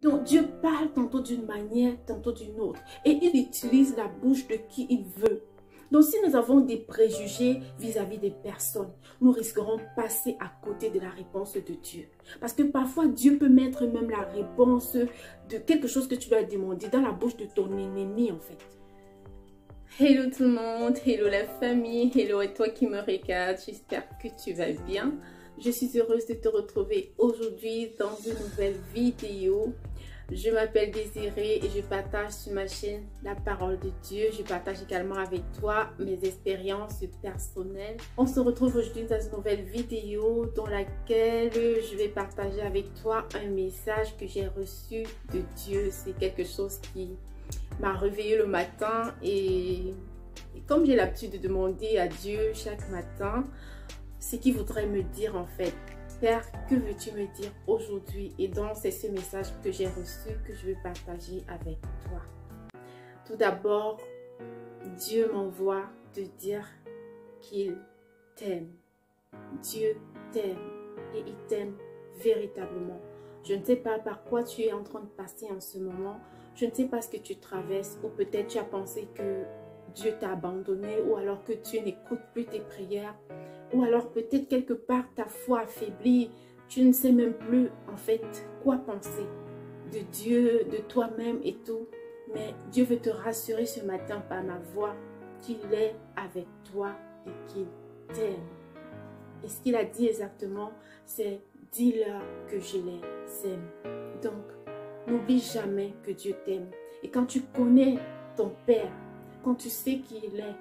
Donc Dieu parle tantôt d'une manière, tantôt d'une autre. Et il utilise la bouche de qui il veut. Donc si nous avons des préjugés vis-à-vis des personnes, nous risquerons de passer à côté de la réponse de Dieu. Parce que parfois Dieu peut mettre même la réponse de quelque chose que tu lui as demandé dans la bouche de ton ennemi en fait. Hello tout le monde, hello la famille, hello et toi qui me regardes, j'espère que tu vas bien. Je suis heureuse de te retrouver aujourd'hui dans une nouvelle vidéo. Je m'appelle Désirée et je partage sur ma chaîne la parole de Dieu. Je partage également avec toi mes expériences personnelles. On se retrouve aujourd'hui dans une nouvelle vidéo dans laquelle je vais partager avec toi un message que j'ai reçu de Dieu. C'est quelque chose qui m'a réveillée le matin et comme j'ai l'habitude de demander à Dieu chaque matin ce qu'il voudrait me dire en fait. Père, que veux-tu me dire aujourd'hui? Et donc, c'est ce message que j'ai reçu que je vais partager avec toi. Tout d'abord, Dieu m'envoie te dire qu'il t'aime. Dieu t'aime et il t'aime véritablement. Je ne sais pas par quoi tu es en train de passer en ce moment. Je ne sais pas ce que tu traverses ou peut-être tu as pensé que Dieu t'a abandonné ou alors que Dieu n'écoute plus tes prières. Ou alors peut-être quelque part ta foi affaiblie, tu ne sais même plus en fait quoi penser de Dieu, de toi-même et tout. Mais Dieu veut te rassurer ce matin par ma voix qu'il est avec toi et qu'il t'aime. Et ce qu'il a dit exactement, c'est « dis-leur que je les aime ». Donc, n'oublie jamais que Dieu t'aime. Et quand tu connais ton Père, quand tu sais qui il est,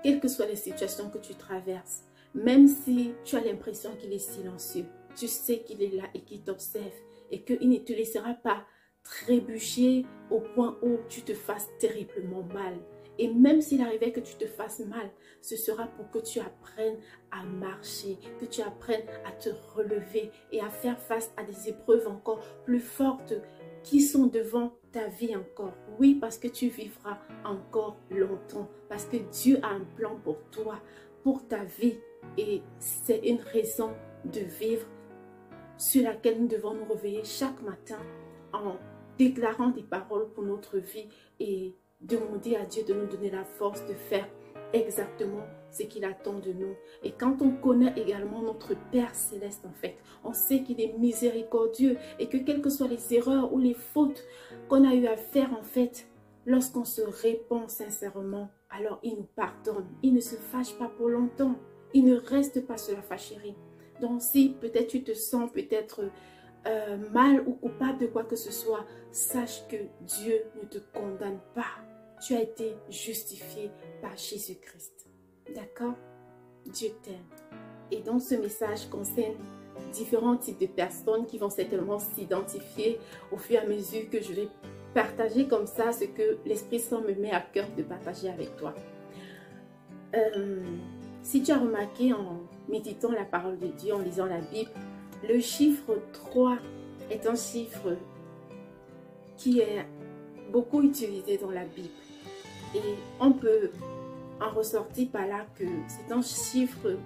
quelles que soient les situations que tu traverses, même si tu as l'impression qu'il est silencieux, tu sais qu'il est là et qu'il t'observe et qu'il ne te laissera pas trébucher au point où tu te fasses terriblement mal. Et même s'il arrivait que tu te fasses mal, ce sera pour que tu apprennes à marcher, que tu apprennes à te relever et à faire face à des épreuves encore plus fortes qui sont devant ta vie encore. Oui, parce que tu vivras encore longtemps, parce que Dieu a un plan pour toi, pour ta vie. Et c'est une raison de vivre sur laquelle nous devons nous réveiller chaque matin en déclarant des paroles pour notre vie et demander à Dieu de nous donner la force de faire exactement ce qu'il attend de nous. Et quand on connaît également notre Père Céleste en fait, on sait qu'il est miséricordieux et que quelles que soient les erreurs ou les fautes qu'on a eu à faire en fait, lorsqu'on se répand sincèrement, alors il nous pardonne. Il ne se fâche pas pour longtemps. Il ne reste pas sur la fâcherie. Donc si peut-être tu te sens peut-être mal ou coupable de quoi que ce soit, sache que Dieu ne te condamne pas. Tu as été justifié par Jésus-Christ. D'accord? Dieu t'aime. Et donc ce message concerne différents types de personnes qui vont certainement s'identifier au fur et à mesure que je vais partager comme ça ce que l'Esprit Saint me met à cœur de partager avec toi. Si tu as remarqué en méditant la parole de Dieu, en lisant la Bible, le chiffre 3 est un chiffre qui est beaucoup utilisé dans la Bible. Et on peut en ressortir par là que c'est un chiffre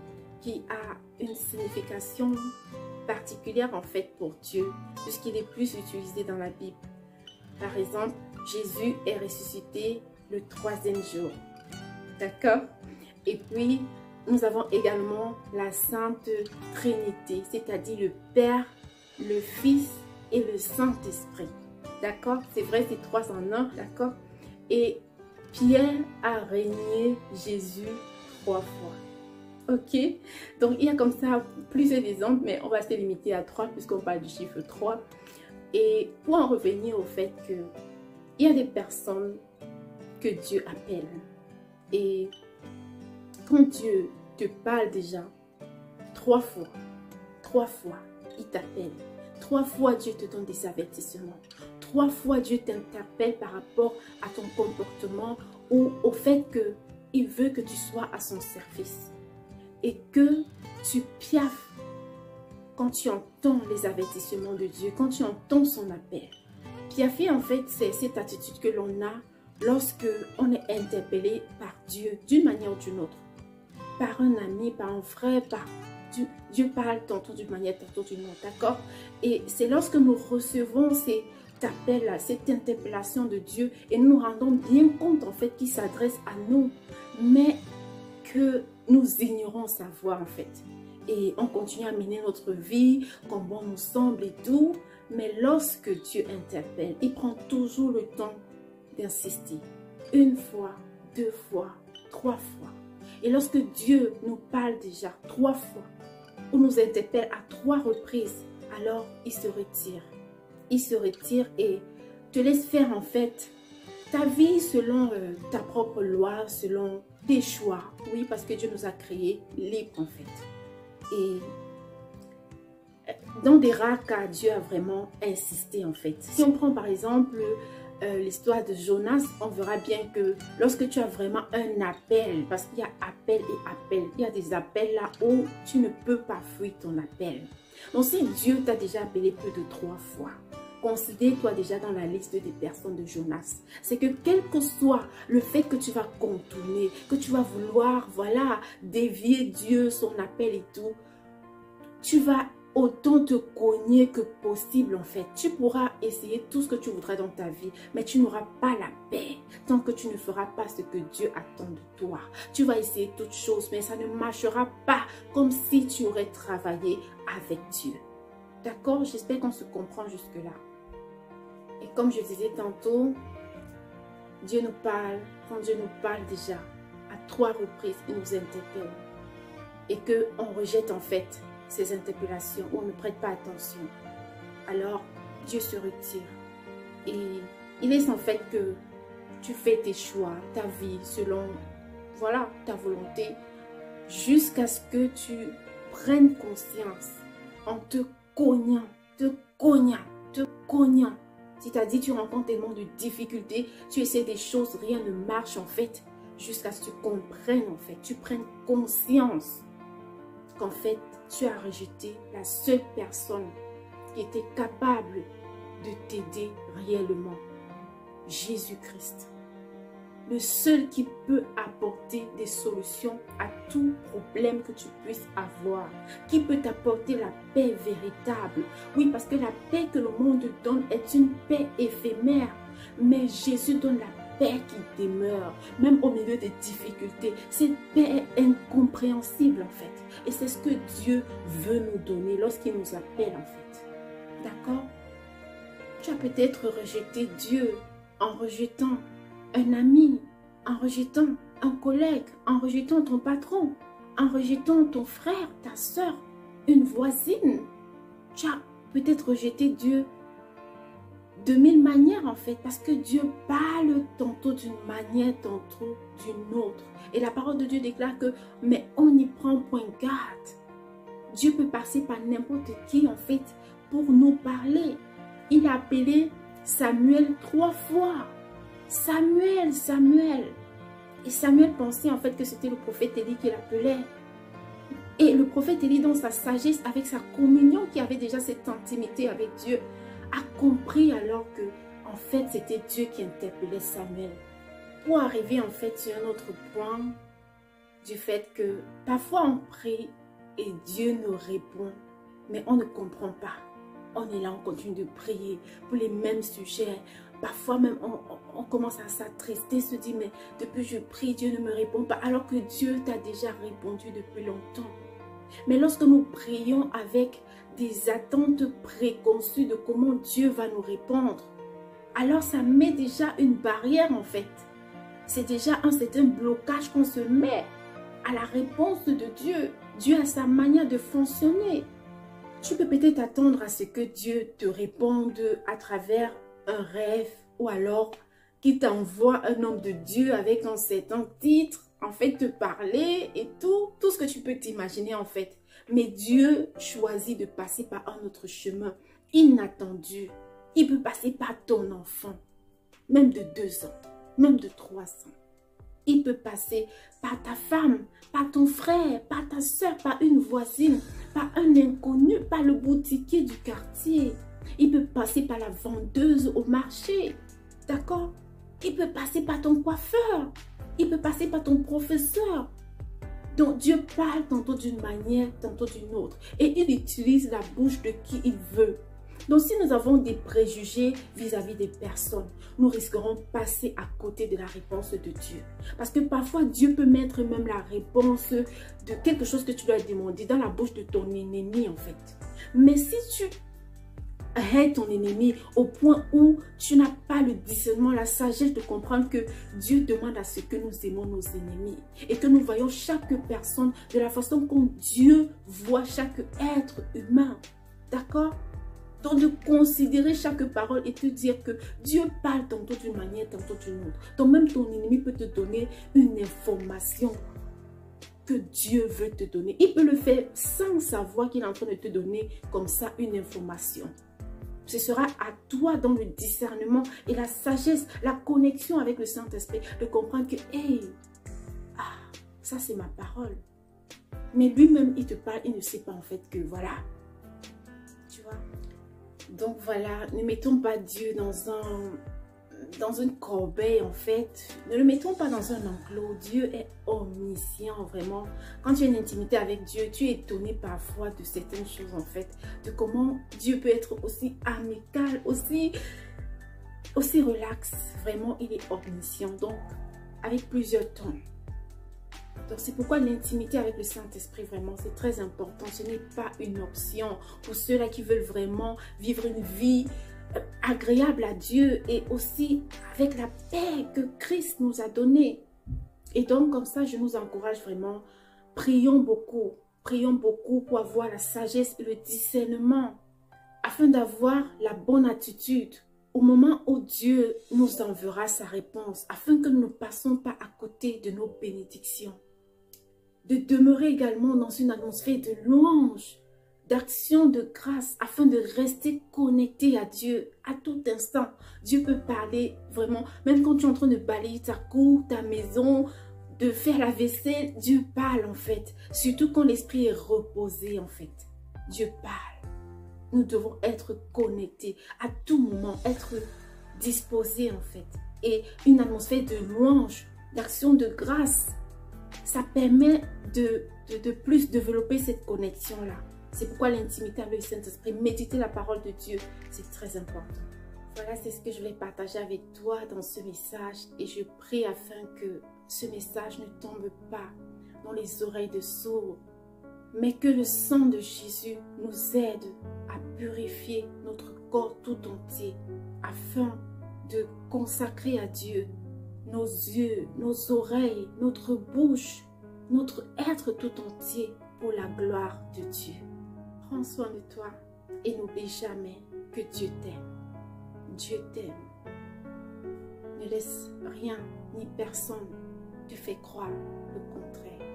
qui a une signification particulière en fait pour Dieu, puisqu'il est plus utilisé dans la Bible. Par exemple, Jésus est ressuscité le 3e jour. D'accord? Et puis, nous avons également la Sainte Trinité, c'est-à-dire le Père, le Fils et le Saint-Esprit. D'accord? C'est vrai, c'est 3 en 1, d'accord? Et Pierre a régné Jésus 3 fois. Ok? Donc, il y a comme ça plusieurs exemples, mais on va se limiter à 3 puisqu'on parle du chiffre 3. Et pour en revenir au fait que il y a des personnes que Dieu appelle. Et quand Dieu te parle déjà 3 fois, il t'appelle. 3 fois, Dieu te donne des avertissements. 3 fois, Dieu t'interpelle par rapport à ton comportement ou au fait qu'il veut que tu sois à son service. Et que tu piaffes quand tu entends les avertissements de Dieu, quand tu entends son appel. Piaffer, en fait, c'est cette attitude que l'on a lorsque on est interpellé par Dieu d'une manière ou d'une autre. Par un ami, par un frère, par Dieu parle tantôt d'une manière, tantôt d'une autre, d'accord? Et c'est lorsque nous recevons ces appel, cette interpellation de Dieu et nous nous rendons bien compte en fait qu'il s'adresse à nous, mais que nous ignorons sa voix en fait. Et on continue à mener notre vie comme bon nous semble et tout, mais lorsque Dieu interpelle, il prend toujours le temps d'insister. Une fois, deux fois, trois fois. Et lorsque Dieu nous parle déjà trois fois, ou nous interpelle à trois reprises, alors il se retire. Il se retire et te laisse faire en fait ta vie selon ta propre loi, selon tes choix. Oui, parce que Dieu nous a créés libres en fait. Et dans des rares cas, Dieu a vraiment insisté en fait. Si on prend par exemple l'histoire de Jonas, on verra bien que lorsque tu as vraiment un appel, parce qu'il y a appel et appel, il y a des appels là où tu ne peux pas fuir ton appel. Donc si Dieu t'a déjà appelé plus de 3 fois, considère-toi déjà dans la liste des personnes de Jonas. C'est que quel que soit le fait que tu vas contourner, que tu vas vouloir, voilà, dévier Dieu, son appel et tout, tu vas autant te cogner que possible en fait. Tu pourras essayer tout ce que tu voudras dans ta vie, mais tu n'auras pas la paix tant que tu ne feras pas ce que Dieu attend de toi. Tu vas essayer toutes choses, mais ça ne marchera pas comme si tu aurais travaillé avec Dieu. D'accord? J'espère qu'on se comprend jusque-là. Et comme je disais tantôt, Dieu nous parle, quand Dieu nous parle déjà, à 3 reprises, il nous interpelle. Et qu'on rejette en fait ces interpellations, où on ne prête pas attention. Alors, Dieu se retire. Et il laisse en fait que tu fais tes choix, ta vie, selon, voilà, ta volonté, jusqu'à ce que tu prennes conscience en te cognant, te cognant. C'est-à-dire, tu rencontres tellement de difficultés, tu essaies des choses, rien ne marche en fait, jusqu'à ce que tu comprennes en fait, tu prennes conscience qu'en fait, tu as rejeté la seule personne qui était capable de t'aider réellement, Jésus-Christ. Le seul qui peut apporter des solutions à tout problème que tu puisses avoir, qui peut t'apporter la paix véritable. Oui, parce que la paix que le monde donne est une paix éphémère, mais Jésus donne la paix qui demeure, même au milieu des difficultés. Cette paix est incompréhensible en fait. Et c'est ce que Dieu veut nous donner lorsqu'il nous appelle en fait. D'accord? Tu as peut-être rejeté Dieu en rejetant un ami, en rejetant un collègue, en rejetant ton patron, en rejetant ton frère, ta soeur, une voisine. Tu as peut-être rejeté Dieu de 1000 manières en fait, parce que Dieu parle tantôt d'une manière, tantôt d'une autre. Et la parole de Dieu déclare que, mais on n'y prend point garde. Dieu peut passer par n'importe qui en fait pour nous parler. Il a appelé Samuel 3 fois. Samuel, Samuel. Et Samuel pensait en fait que c'était le prophète Élie qui l'appelait. Et le prophète Élie, dans sa sagesse, avec sa communion, qui avait déjà cette intimité avec Dieu, a compris alors que en fait c'était Dieu qui interpellait Samuel. Pour arriver en fait sur un autre point du fait que parfois on prie et Dieu nous répond, mais on ne comprend pas. On est là, on continue de prier pour les mêmes sujets. Parfois même on commence à s'attrister, se dit mais depuis je prie, Dieu ne me répond pas alors que Dieu t'a déjà répondu depuis longtemps. Mais lorsque nous prions avec des attentes préconçues de comment Dieu va nous répondre, alors ça met déjà une barrière en fait. C'est déjà un certain blocage qu'on se met à la réponse de Dieu. Dieu a sa manière de fonctionner. Tu peux peut-être attendre à ce que Dieu te réponde à travers un rêve ou alors qu'il t'envoie un homme de Dieu avec un certain titre, en fait te parler et tout ce que tu peux t'imaginer en fait. Mais Dieu choisit de passer par un autre chemin inattendu. Il peut passer par ton enfant, même de 2 ans, même de 3 ans. Il peut passer par ta femme, par ton frère, par ta soeur, par une voisine, par un inconnu, par le boutiquier du quartier. Il peut passer par la vendeuse au marché, d'accord? Il peut passer par ton coiffeur, il peut passer par ton professeur. Donc Dieu parle tantôt d'une manière, tantôt d'une autre. Et il utilise la bouche de qui il veut. Donc, si nous avons des préjugés vis-à-vis des personnes, nous risquerons de passer à côté de la réponse de Dieu. Parce que parfois, Dieu peut mettre même la réponse de quelque chose que tu dois demander dans la bouche de ton ennemi, en fait. Mais si tu hais ton ennemi au point où tu n'as pas le discernement, la sagesse de comprendre que Dieu demande à ce que nous aimons nos ennemis et que nous voyons chaque personne de la façon dont Dieu voit chaque être humain. D'accord? Donc de considérer chaque parole et te dire que Dieu parle tantôt d'une manière, tantôt d'une autre. Donc même ton ennemi peut te donner une information que Dieu veut te donner. Il peut le faire sans savoir qu'il est en train de te donner comme ça une information. Ce sera à toi dans le discernement et la sagesse, la connexion avec le Saint-Esprit de comprendre que, hey, ça c'est ma parole. Mais lui-même, il te parle, il ne sait pas en fait que voilà. Tu vois? Donc voilà, ne mettons pas Dieu dans une corbeille en fait. Ne le mettons pas dans un enclos. Dieu est omniscient vraiment. Quand tu as une intimité avec Dieu, tu es étonné parfois de certaines choses en fait. De comment Dieu peut être aussi amical, aussi relax. Vraiment, il est omniscient. Donc, avec plusieurs tons. Donc, c'est pourquoi l'intimité avec le Saint-Esprit, vraiment, c'est très important. Ce n'est pas une option pour ceux-là qui veulent vraiment vivre une vie agréable à Dieu et aussi avec la paix que Christ nous a donnée. Et donc, comme ça, je nous encourage vraiment. Prions beaucoup pour avoir la sagesse et le discernement afin d'avoir la bonne attitude au moment où Dieu nous enverra sa réponse, afin que nous ne passons pas à côté de nos bénédictions. De demeurer également dans une atmosphère de louange, d'action de grâce, afin de rester connecté à Dieu à tout instant. Dieu peut parler vraiment, même quand tu es en train de balayer ta cour, ta maison, de faire la vaisselle, Dieu parle en fait. Surtout quand l'esprit est reposé en fait. Dieu parle. Nous devons être connectés à tout moment, être disposés en fait. Et une atmosphère de louange, d'action de grâce, ça permet de plus développer cette connexion-là. C'est pourquoi l'intimité avec le Saint-Esprit, méditer la parole de Dieu, c'est très important. Voilà, c'est ce que je vais partager avec toi dans ce message. Et je prie afin que ce message ne tombe pas dans les oreilles de sourds, mais que le sang de Jésus nous aide à purifier notre corps tout entier, afin de consacrer à Dieu nos yeux, nos oreilles, notre bouche, notre être tout entier pour la gloire de Dieu. Prends soin de toi et n'oublie jamais que Dieu t'aime. Dieu t'aime. Ne laisse rien ni personne te faire croire le contraire.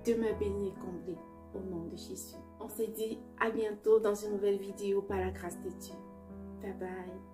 Demeure béni et comblé au nom de Jésus. On se dit à bientôt dans une nouvelle vidéo par la grâce de Dieu. Bye bye.